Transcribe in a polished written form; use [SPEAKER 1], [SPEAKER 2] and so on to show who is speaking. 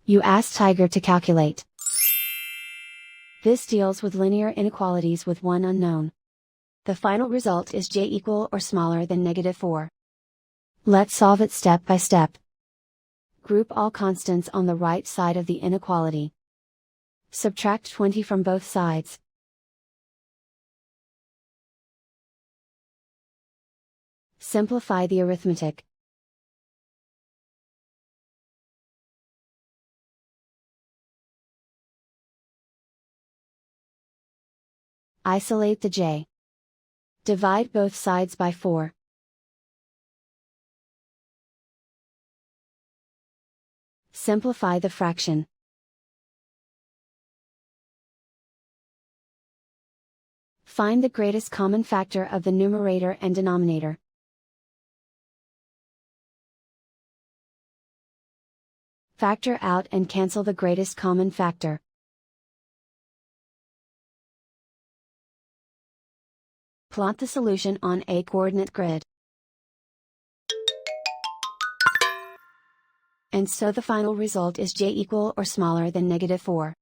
[SPEAKER 1] You ask Tiger to calculate. This deals with linear inequalities with one unknown. The final result is j equal or smaller than -4. Let's solve it step by step. Group all constants on the right side of the inequality. Subtract 20 from both sides. Simplify the arithmetic. Isolate the j. Divide both sides by 4. Simplify the fraction. Find the greatest common factor of the numerator and denominator. Factor out and cancel the greatest common factor. Plot the solution on a coordinate grid. And so the final result is j equal or smaller than -4.